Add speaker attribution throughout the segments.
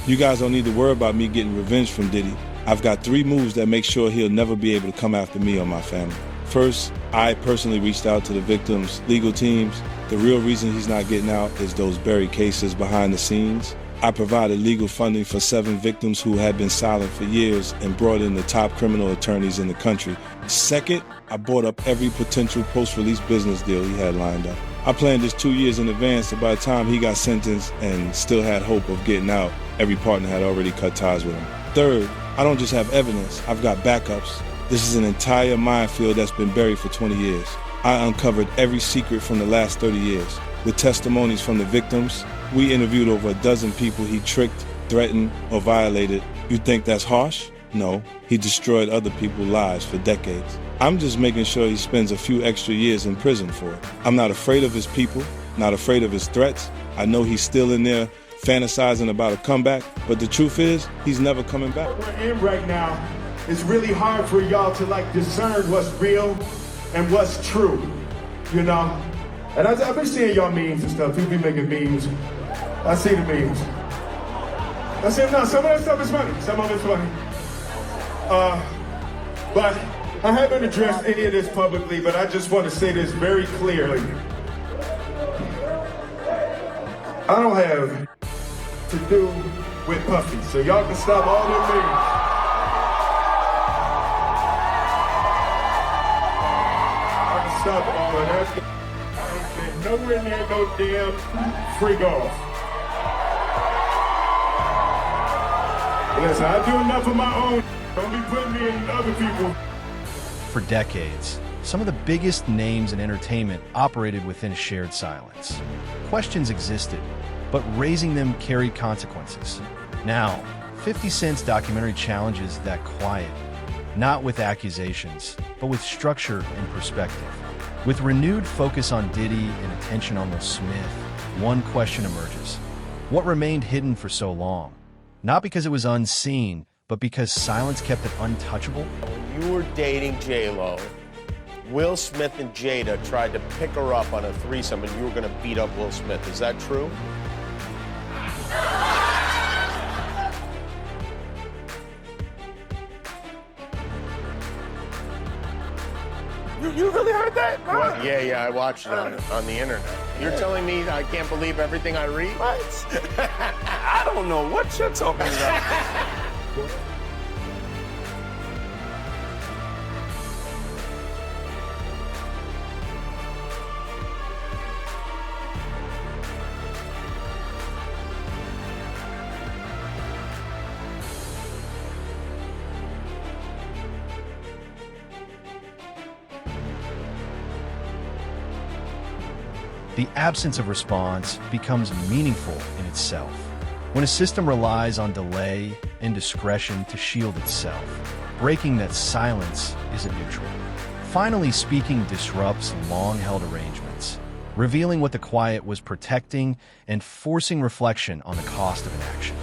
Speaker 1: You guys don't need to worry about me getting revenge from Diddy. I've got 3 moves that make sure he'll never be able to come after me or my family. First, I personally reached out to the victims' legal teams. The real reason he's not getting out is those buried cases behind the scenes. I provided legal funding for 7 victims who had been silent for years and brought in the top criminal attorneys in the country. Second, I bought up every potential post-release business deal he had lined up. I planned this 2 years in advance, so by the time he got sentenced and still had hope of getting out, every partner had already cut ties with him. Third, I don't just have evidence, I've got backups. This is an entire minefield that's been buried for 20 years. I uncovered every secret from the last 30 years. With testimonies from the victims, we interviewed over a dozen people he tricked, threatened, or violated. You think that's harsh? No, he destroyed other people's lives for decades. I'm just making sure he spends a few extra years in prison for it. I'm not afraid of his people, not afraid of his threats. I know he's still in there fantasizing about a comeback, but the truth is, he's never coming back.
Speaker 2: What we're in right now, it's really hard for y'all to discern what's real and what's true, you know? And I've been seeing y'all memes and stuff. People be making memes. I see the memes. I say, no, some of that stuff is funny. Some of it's funny. But I haven't addressed any of this publicly, but I just want to say this very clearly. I don't have to do with Puffy, so y'all can stop all them memes. I can stop all of that. I ain't been nowhere near no damn freak off. Listen, I do enough of my own. Don't be putting me in other people.
Speaker 3: For decades, some of the biggest names in entertainment operated within shared silence. Questions existed, but raising them carried consequences. Now, 50 Cent's documentary challenges that quiet, not with accusations, but with structure and perspective. With renewed focus on Diddy and attention on Will Smith, one question emerges. What remained hidden for so long? Not because it was unseen, but because silence kept it untouchable?
Speaker 4: When you were dating J-Lo, Will Smith and Jada tried to pick her up on a threesome and you were going to beat up Will Smith. Is that true?
Speaker 5: You really heard that?
Speaker 4: What? Yeah, I watched it on the internet. You're telling me I can't believe everything I read?
Speaker 5: What? I don't know what you're talking about.
Speaker 3: The absence of response becomes meaningful in itself. When a system relies on delay and discretion to shield itself, breaking that silence isn't neutral. Finally, speaking disrupts long-held arrangements, revealing what the quiet was protecting and forcing reflection on the cost of inaction.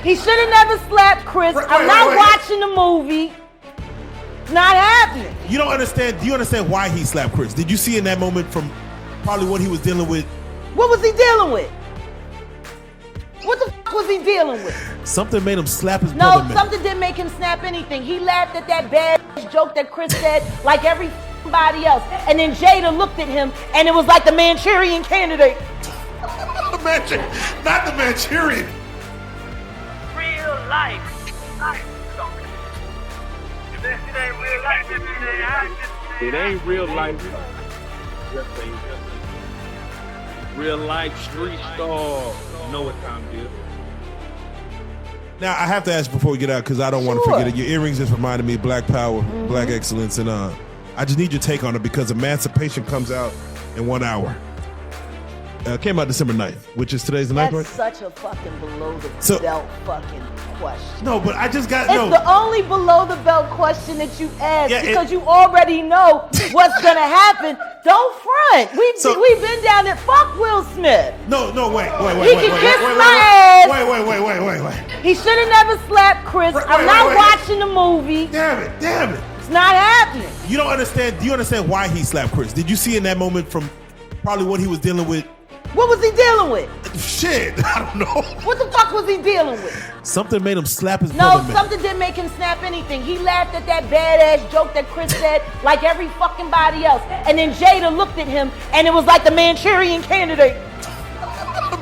Speaker 6: He should have never slapped Chris. I'm not watching the movie. It's not happening.
Speaker 7: You don't understand. Do you understand why he slapped Chris? Did you see in that moment from probably what he was dealing with?
Speaker 6: What was he dealing with? What the f was he dealing with?
Speaker 7: Something made him slap his brother.
Speaker 6: No, something didn't make him snap anything. He laughed at that bad joke that Chris said like everybody else. And then Jada looked at him and it was like the Manchurian Candidate.
Speaker 7: Not the Manchurian.
Speaker 8: Real life. If this ain't real life, it ain't real life. Real life street star. You know what time it is.
Speaker 7: Now, I have to ask before we get out, because I don't want to forget it. Your earrings just reminded me of Black Power, Black Excellence, and I just need your take on it, because Emancipation comes out in 1 hour. Came out December 9th, which is today's the 9th, right?
Speaker 6: That's such a fucking below-the-belt fucking question.
Speaker 7: No, but I just got...
Speaker 6: It's the only below-the-belt question that you ask, because you already know what's going to happen. Don't front. We've been down there. Fuck Will Smith.
Speaker 7: No, wait.
Speaker 6: He can kiss my ass.
Speaker 7: Wait.
Speaker 6: He should have never slapped Chris. I'm not watching the movie.
Speaker 7: Damn it.
Speaker 6: It's not happening.
Speaker 7: Do you understand why he slapped Chris? Did you see in that moment from probably what he was dealing with?
Speaker 6: What was he dealing with?
Speaker 7: Shit, I don't know.
Speaker 6: What the fuck was he dealing with?
Speaker 7: Something made him slap his
Speaker 6: No,
Speaker 7: brother.
Speaker 6: something didn't make him snap anything. He laughed at that badass joke that Chris said like every fucking body else. And then Jada looked at him and it was like the Manchurian Candidate.
Speaker 7: Not the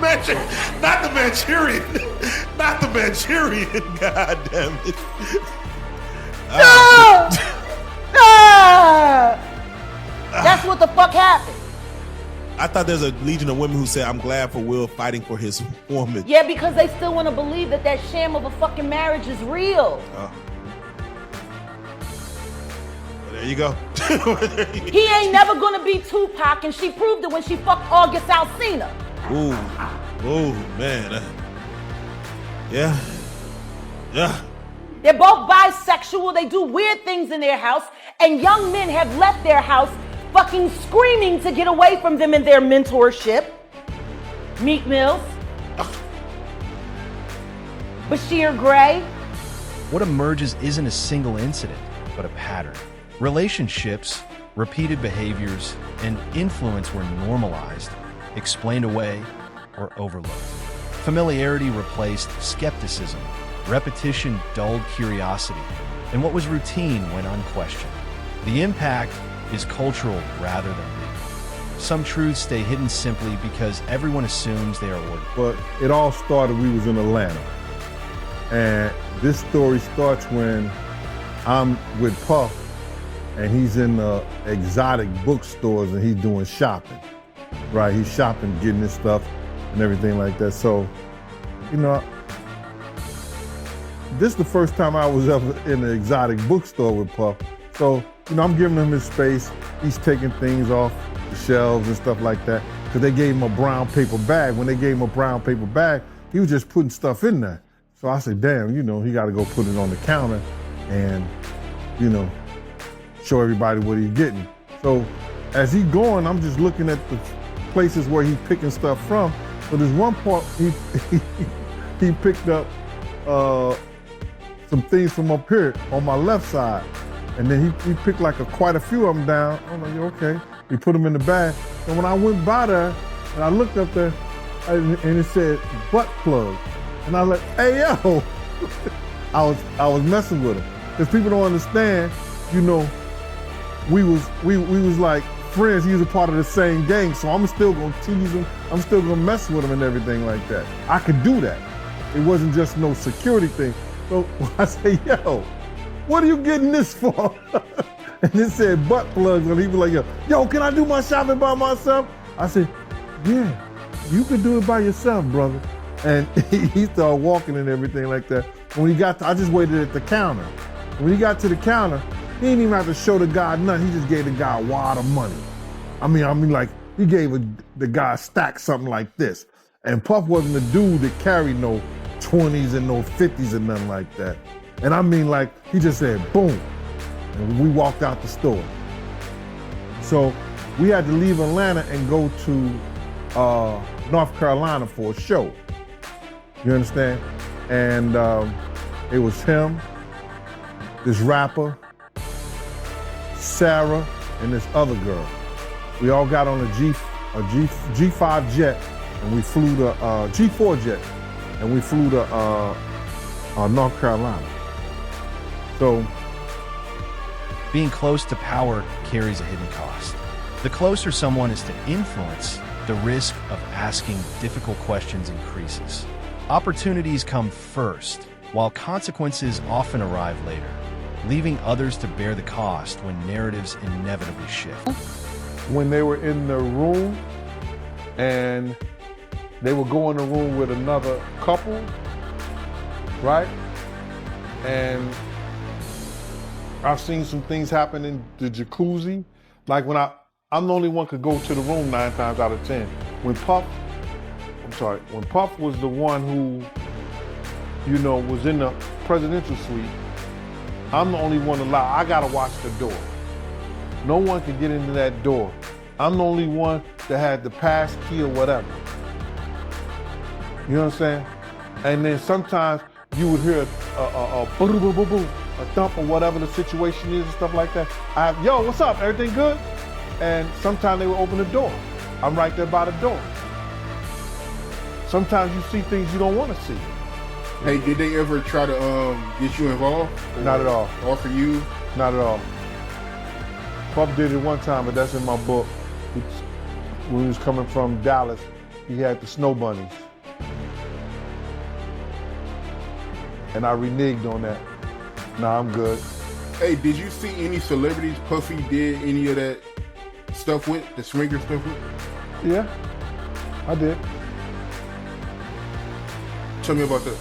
Speaker 7: Manchurian. Not the Manchurian. God damn it.
Speaker 6: No! Ah! That's what the fuck happened.
Speaker 7: I thought there's a legion of women who said, I'm glad for Will fighting for his woman.
Speaker 6: Yeah, because they still want to believe that that sham of a fucking marriage is real.
Speaker 7: Well, there you go.
Speaker 6: He ain't never gonna be Tupac, and she proved it when she fucked August Alsina.
Speaker 7: Ooh, man. Yeah.
Speaker 6: They're both bisexual. They do weird things in their house, and young men have left their house fucking screaming to get away from them in their mentorship. Meek Mills. Bashir Gray.
Speaker 3: What emerges isn't a single incident, but a pattern. Relationships, repeated behaviors, and influence were normalized, explained away, or overlooked. Familiarity replaced skepticism. Repetition dulled curiosity, and what was routine went unquestioned. The impact is cultural rather than legal. Some truths stay hidden simply because everyone assumes they are ordinary.
Speaker 9: But it all started, we was in Atlanta. And this story starts when I'm with Puff and he's in the exotic bookstores and he's doing shopping, right? He's shopping, getting his stuff and everything like that. So, you know, this is the first time I was ever in an exotic bookstore with Puff. So, you know, I'm giving him his space. He's taking things off the shelves and stuff like that because they gave him a brown paper bag. When they gave him a brown paper bag, he was just putting stuff in there. So I said, damn, you know, he got to go put it on the counter and, you know, show everybody what he's getting. So as he's going, I'm just looking at the places where he's picking stuff from. So there's one part he picked up some things from up here on my left side. And then he picked like quite a few of them down. I'm like, okay. He put them in the bag. And when I went by there and I looked up there and it said butt plug. And I was like, hey yo, I was messing with him. Because people don't understand, you know, we was like friends. He was a part of the same gang, so I'm still gonna tease him. I'm still gonna mess with him and everything like that. I could do that. It wasn't just no security thing. So I say, yo, what are you getting this for? And it said butt plugs, and he was like, yo, can I do my shopping by myself? I said, yeah, you can do it by yourself, brother. And he started walking and everything like that. When he got to, I just waited at the counter. When he got to the counter, he didn't even have to show the guy nothing. He just gave the guy a wad of money. I mean, like, he gave the guy a stack something like this. And Puff wasn't the dude that carried no 20s and no 50s and nothing like that. And I mean, like, he just said, boom. And we walked out the store. So we had to leave Atlanta and go to North Carolina for a show. You understand? And it was him, this rapper, Sarah, and this other girl. We all got on a G5 jet, and we flew to G4 jet, and we flew to North Carolina. So,
Speaker 3: being close to power carries a hidden cost. The closer someone is to influence, the risk of asking difficult questions increases. Opportunities come first, while consequences often arrive later, leaving others to bear the cost when narratives inevitably shift.
Speaker 9: When they were in the room and they would go in the room with another couple, right? And I've seen some things happen in the jacuzzi. Like when I'm the only one could go to the room 9 times out of 10. When Puff was the one who, you know, was in the presidential suite, I'm the only one allowed. I gotta watch the door. No one can get into that door. I'm the only one that had the pass key or whatever. You know what I'm saying? And then sometimes you would hear a boo boo boo boo, a thump or whatever the situation is and stuff like that. Yo, what's up? Everything good? And sometimes they would open the door. I'm right there by the door. sometimes you see things you don't want to see.
Speaker 10: Hey, did they ever try to get you involved?
Speaker 9: Not at all.
Speaker 10: Offer you?
Speaker 9: Not at all. Puff did it one time, but that's in my book. When he was coming from Dallas, he had the snow bunnies. And I reneged on that. Nah, I'm good.
Speaker 10: Hey, did you see any celebrities Puffy did any of that stuff with, the swinger stuff with?
Speaker 9: Yeah, I did.
Speaker 10: Tell me about that.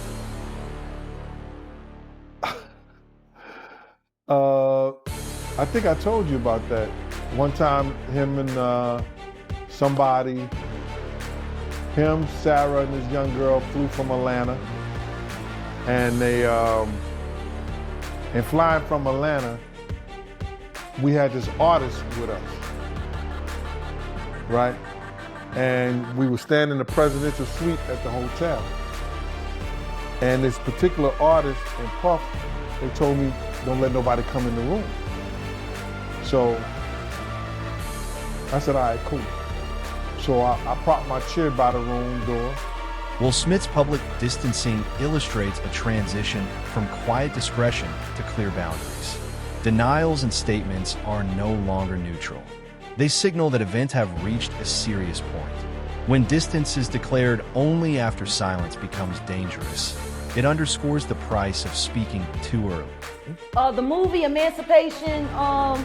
Speaker 9: I think I told you about that. One time, him and somebody, him, Sarah, and this young girl flew from Atlanta. And they, and flying from Atlanta, we had this artist with us, right? And we were staying in the presidential suite at the hotel. And this particular artist and Puff, they told me, don't let nobody come in the room. So I said, all right, cool. So I propped my chair by the room door.
Speaker 3: Will Smith's public distancing illustrates a transition from quiet discretion to clear boundaries. Denials and statements are no longer neutral. They signal that events have reached a serious point. When distance is declared only after silence becomes dangerous, it underscores the price of speaking too early.
Speaker 6: The movie Emancipation, how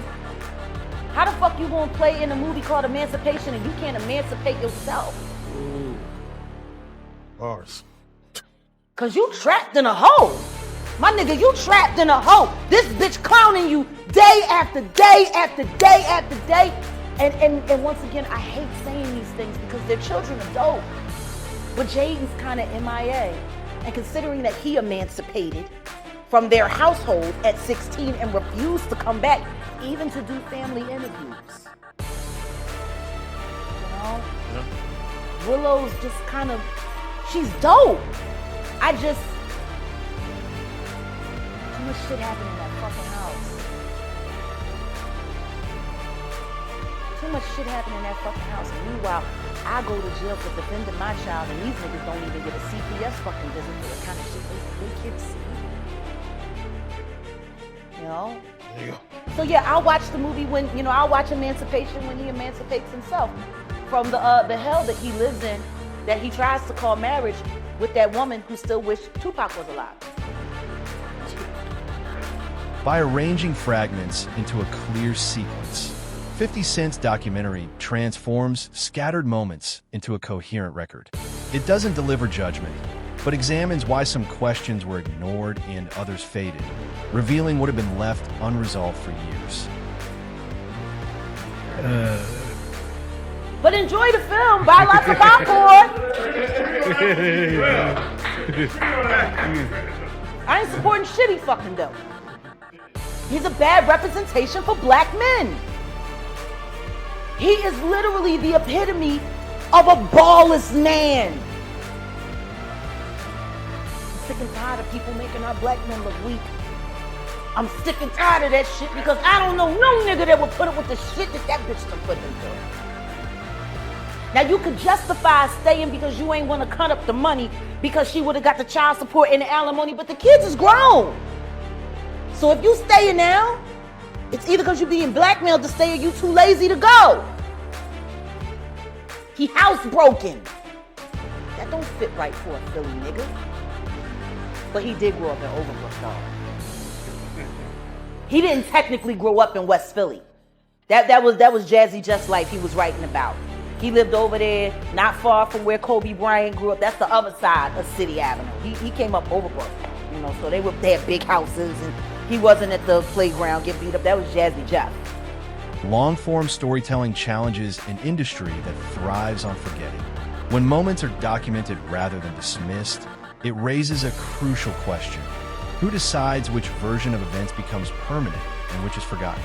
Speaker 6: the fuck you gonna play in a movie called Emancipation and you can't emancipate yourself?
Speaker 7: Bars.
Speaker 6: Cause you trapped in a hole. My nigga, you trapped in a hole. This bitch clowning you day after day after day after day. And once again, I hate saying these things because their children are dope. But Jaden's kind of MIA. And considering that he emancipated from their household at 16 and refused to come back, even to do family interviews. You know? Yeah. Willow's just kind of, she's dope. Too much shit happened in that fucking house. Too much shit happened in that fucking house. And meanwhile, I go to jail for defending my child, and these niggas don't even get a CPS fucking visit for the kind of shit they kids see. You know?
Speaker 7: There you go.
Speaker 6: So yeah, I'll watch the movie when, I'll watch Emancipation when he emancipates himself from the hell that he lives in, that he tries to call marriage with that woman who still wished Tupac was alive.
Speaker 3: By arranging fragments into a clear sequence, 50 Cent's documentary transforms scattered moments into a coherent record. It doesn't deliver judgment, but examines why some questions were ignored and others faded, revealing what had been left unresolved for years.
Speaker 6: But enjoy the film, buy lots of popcorn. I ain't supporting shit he fucking does. He's a bad representation for black men. He is literally the epitome of a ballless man. I'm sick and tired of people making our black men look weak. I'm sick and tired of that shit because I don't know no nigga that would put up with the shit that bitch done put him through. Now you could justify staying because you ain't want to cut up the money because she would have got the child support and the alimony, but the kids is grown. So if you staying now, it's either because you being blackmailed to stay or you too lazy to go. He housebroken. That don't fit right for a Philly nigga. But he did grow up in Overbrook though. He didn't technically grow up in West Philly. That was Jazzy Just Life he was writing about. He lived over there, not far from where Kobe Bryant grew up. That's the other side of City Avenue. He came up Overbrook, so they had big houses and he wasn't at the playground getting beat up. That was Jazzy Jeff.
Speaker 3: Long-form storytelling challenges an industry that thrives on forgetting. When moments are documented rather than dismissed, it raises a crucial question. Who decides which version of events becomes permanent and which is forgotten?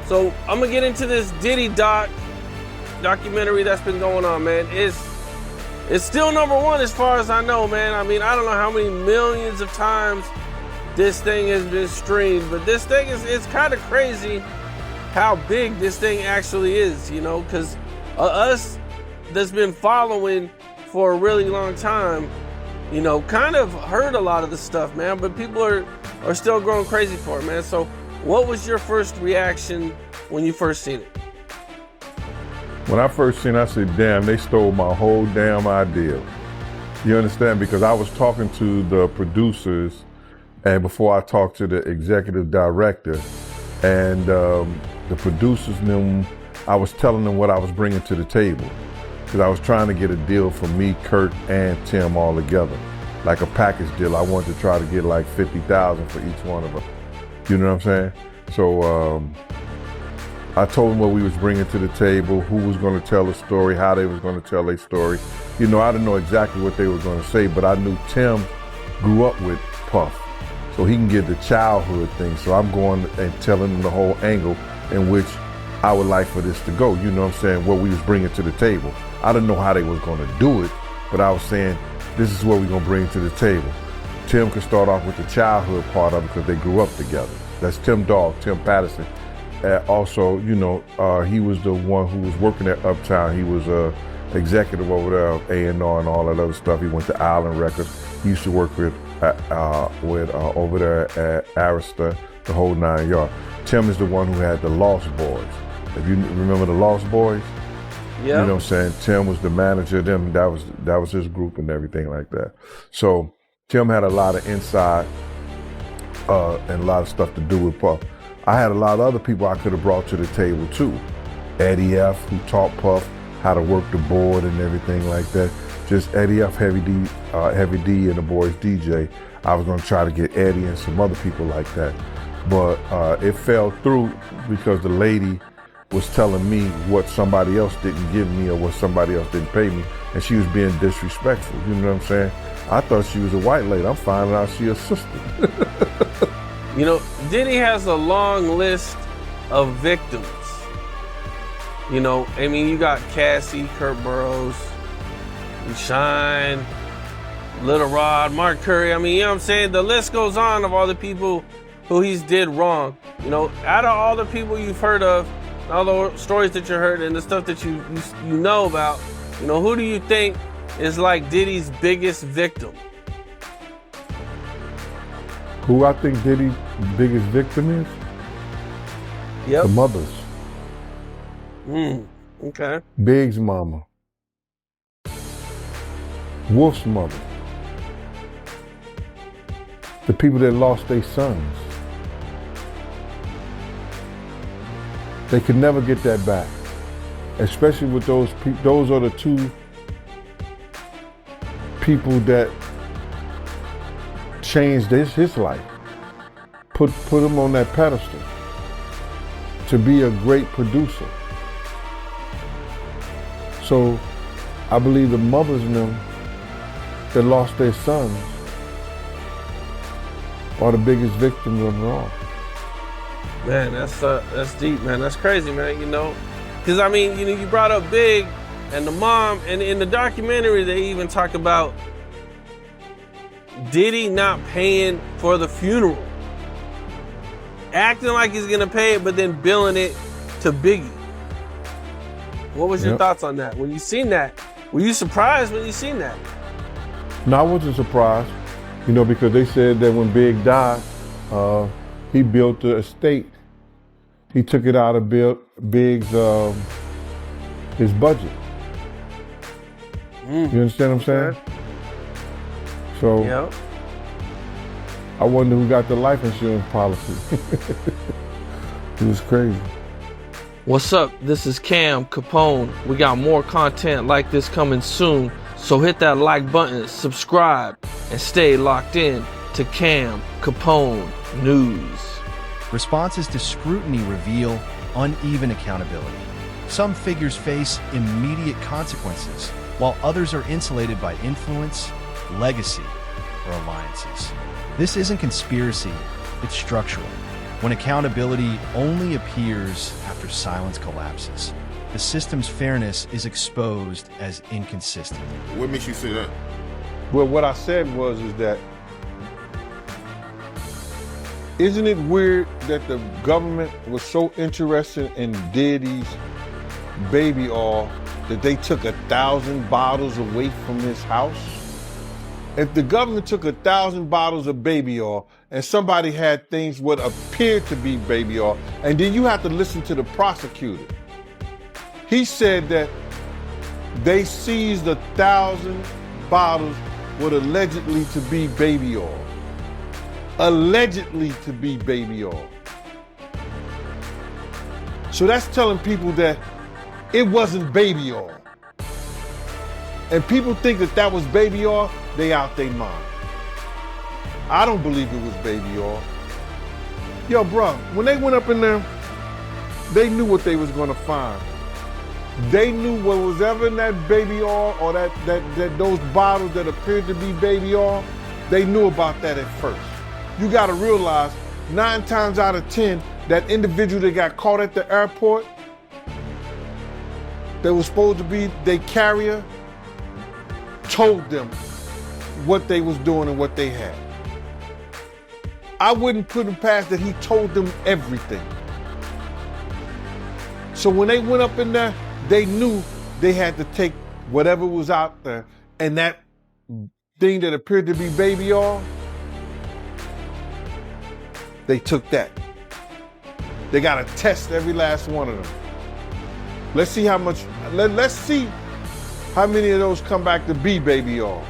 Speaker 8: So I'm gonna get into this Diddy documentary that's been going on, man. It's still #1 as far as I know, man. I mean, I don't know how many millions of times this thing has been streamed, but this thing it's kind of crazy how big this thing actually is, because us that's been following for a really long time, you know, kind of heard a lot of the stuff, man, but people are still going crazy for it, man. So what was your first reaction when you first seen it?
Speaker 9: When I first seen it, I said, damn, they stole my whole damn idea. You understand? Because I was talking to the producers, and before I talked to the executive director, and the producers knew, I was telling them what I was bringing to the table. Because I was trying to get a deal for me, Kurt, and Tim all together. Like a package deal. I wanted to try to get like $50,000 for each one of them. You know what I'm saying? So I told them what we was bringing to the table, who was going to tell the story, how they was going to tell their story. You know, I didn't know exactly what they were going to say, but I knew Tim grew up with Puff, so he can get the childhood thing. So I'm going and telling them the whole angle in which I would like for this to go. You know what I'm saying? What we was bringing to the table. I didn't know how they was going to do it, but I was saying, this is what we're going to bring to the table. Tim could start off with the childhood part of it because they grew up together. That's Tim Dog, Tim Patterson. Also, you know, he was the one who was working at Uptown. He was executive over there of A&R and all that other stuff. He went to Island Records. He used to work with over there at Arista, the whole 9 yards. Tim is the one who had the Lost Boys. If you remember the Lost Boys,
Speaker 8: yeah.
Speaker 9: You know what I'm saying? Tim was the manager of them. That was his group and everything like that. So Tim had a lot of inside and a lot of stuff to do with Puff. I had a lot of other people I could have brought to the table too. Eddie F, who taught Puff how to work the board and everything like that. Just Eddie F, Heavy D, and the boys DJ. I was gonna try to get Eddie and some other people like that. But it fell through because the lady was telling me what somebody else didn't give me or what somebody else didn't pay me, and she was being disrespectful. You know what I'm saying? I thought she was a white lady. I'm finding out she a sister.
Speaker 8: You know, Diddy has a long list of victims. You know, I mean, you got Cassie, Kurt Burrows, Shine, Little Rod, Mark Curry. I mean, you know what I'm saying? The list goes on of all the people who he's did wrong. You know, out of all the people you've heard of, all the stories that you heard and the stuff that you know about, you know, who do you think is like Diddy's biggest victim?
Speaker 9: Who I think Diddy's biggest victim is?
Speaker 8: Yep.
Speaker 9: The mothers.
Speaker 8: Okay.
Speaker 9: Big's mama. Wolf's mother. The people that lost their sons. They could never get that back. Especially with those people. Those are the two people that changed his life. Put him on that pedestal to be a great producer. So I believe the mothers in them that lost their sons are the biggest victims of it all.
Speaker 8: Man, that's deep, man. That's crazy, man, you know? Because, I mean, you know, you brought up Big and the mom, and in the documentary, they even talk about Diddy not paying for the funeral. Acting like he's gonna pay it, but then billing it to Biggie. What was your thoughts on that? When you seen that, were you surprised when you seen that?
Speaker 9: No, I wasn't surprised, you know, because they said that when Big died, he built the estate. He took it out of Big's his budget. You understand what I'm saying? So I wonder who got the life insurance policy. It was crazy.
Speaker 11: What's up? This is Cam Capone. We got more content like this coming soon, so hit that like button, subscribe, and stay locked in to Cam Capone News.
Speaker 3: Responses to scrutiny reveal uneven accountability. Some figures face immediate consequences, while others are insulated by influence, legacy, or alliances. This isn't conspiracy, it's structural. When accountability only appears after silence collapses, the system's fairness is exposed as inconsistent.
Speaker 10: What makes you say that?
Speaker 9: Well, what I said is that, isn't it weird that the government was so interested in Diddy's baby oil
Speaker 12: that they took 1,000 bottles away from his house? If the government took 1,000 bottles of baby oil and somebody had things what appeared to be baby oil, and then you have to listen to the prosecutor. He said that they seized 1,000 bottles what allegedly to be baby oil. Allegedly to be baby oil. So that's telling people that it wasn't baby oil. And people think that that was baby oil, they out their mind. I don't believe it was baby oil. Yo, bro, when they went up in there, they knew what they was gonna find. They knew what was ever in that baby oil or that those bottles that appeared to be baby oil, they knew about that at first. You gotta realize 9 times out of 10, that individual that got caught at the airport, that was supposed to be their carrier, told them what they was doing and what they had. I wouldn't put him past that he told them everything. So when they went up in there, they knew they had to take whatever was out there, and that thing that appeared to be baby oil, they took that. They got to test every last one of them. Let's see how much, let's see how many of those come back to be baby oil.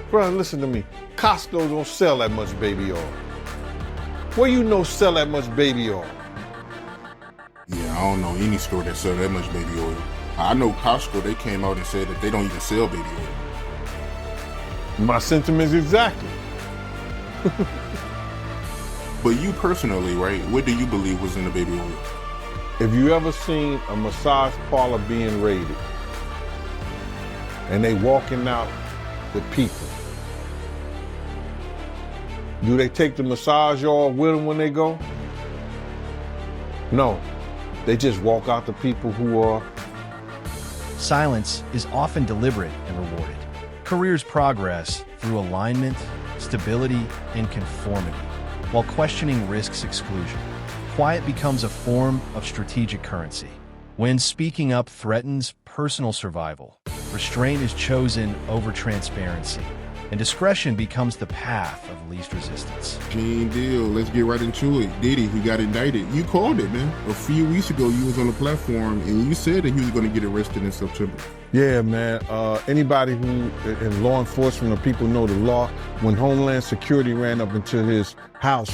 Speaker 12: Bro, listen to me. Costco don't sell that much baby oil. Where you know sell that much baby oil?
Speaker 10: Yeah, I don't know any store that sell that much baby oil. I know Costco, they came out and said that they don't even sell baby oil.
Speaker 12: My sentiments exactly.
Speaker 10: But you personally, right, what do you believe was in the baby oil?
Speaker 12: If you ever seen a massage parlor being raided and they walking out with people, do they take the massage oil with them when they go? No, they just walk out the people who are.
Speaker 3: Silence is often deliberate and rewarded. Careers progress through alignment, stability, and conformity, while questioning risks exclusion. Quiet becomes a form of strategic currency. When speaking up threatens personal survival, restraint is chosen over transparency, and discretion becomes the path of least resistance.
Speaker 10: Gene Deal, let's get right into it. Diddy, who got indicted. You called it, man. A few weeks ago, you was on the platform and you said that he was going to get arrested in September.
Speaker 9: Yeah, man. Anybody who in law enforcement or people know the law, when Homeland Security ran up into his house,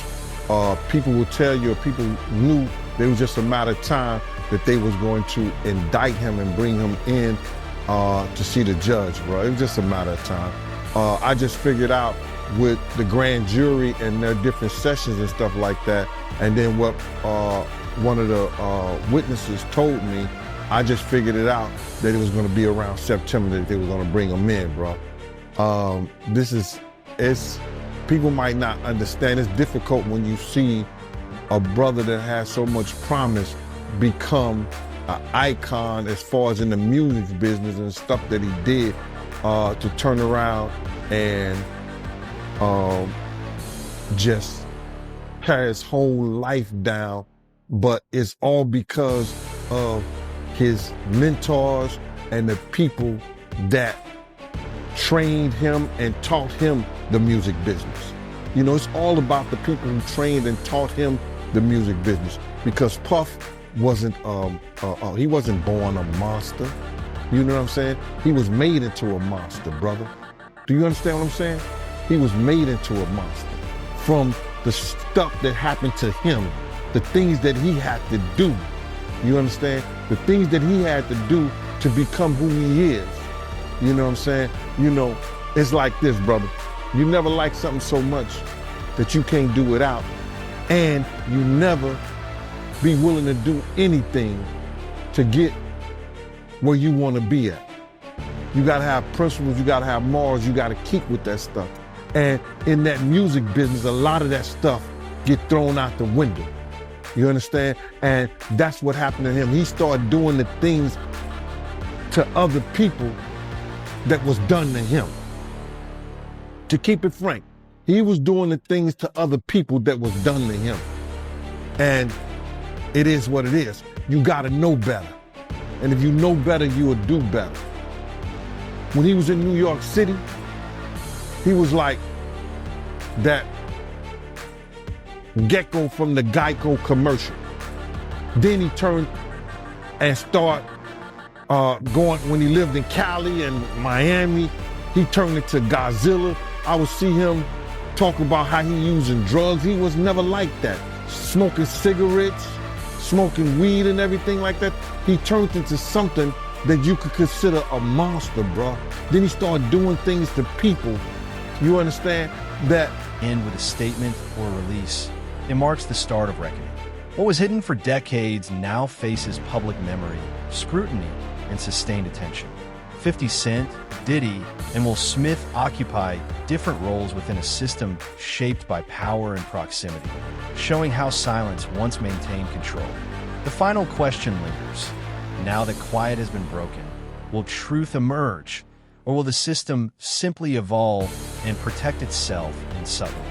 Speaker 9: people will tell you, or people knew it was just a matter of time that they was going to indict him and bring him in to see the judge, bro. It was just a matter of time. I just figured out with the grand jury and their different sessions and stuff like that, and then what one of the witnesses told me, I just figured it out that it was going to be around September that they were going to bring him in, bro. People might not understand. It's difficult when you see a brother that has so much promise become an icon as far as in the music business and stuff that he did, to turn around and just tear his whole life down. But it's all because of his mentors and the people that trained him and taught him the music business. You know, it's all about the people who trained and taught him the music business, because Puff wasn't, he wasn't born a monster. You know what I'm saying? He was made into a monster, brother. Do you understand what I'm saying? He was made into a monster from the stuff that happened to him, the things that he had to do. You understand? The things that he had to do to become who he is. You know what I'm saying? You know, it's like this, brother. You never like something so much that you can't do without, and you never be willing to do anything to get where you want to be at. You gotta have principles, you gotta have morals, you gotta keep with that stuff. And in that music business, a lot of that stuff get thrown out the window. You understand? And that's what happened to him. He started doing the things to other people that was done to him. To keep it frank, he was doing the things to other people that was done to him. And it is what it is. You gotta know better.
Speaker 12: And if you know better, you will do better. When he was in New York City, he was like that gecko from the Geico commercial. Then he turned and started going, when he lived in Cali and Miami, he turned into Godzilla. I would see him talk about how he using drugs. He was never like that. Smoking cigarettes, smoking weed and everything like that. He turned into something that you could consider a monster, bro. Then he started doing things to people. You understand? That
Speaker 3: end with a statement or release. It marks the start of reckoning. What was hidden for decades now faces public memory, scrutiny, and sustained attention. 50 Cent, Diddy, and Will Smith occupy different roles within a system shaped by power and proximity, showing how silence once maintained control. The final question lingers. Now that quiet has been broken, will truth emerge, or will the system simply evolve and protect itself in subtle ways?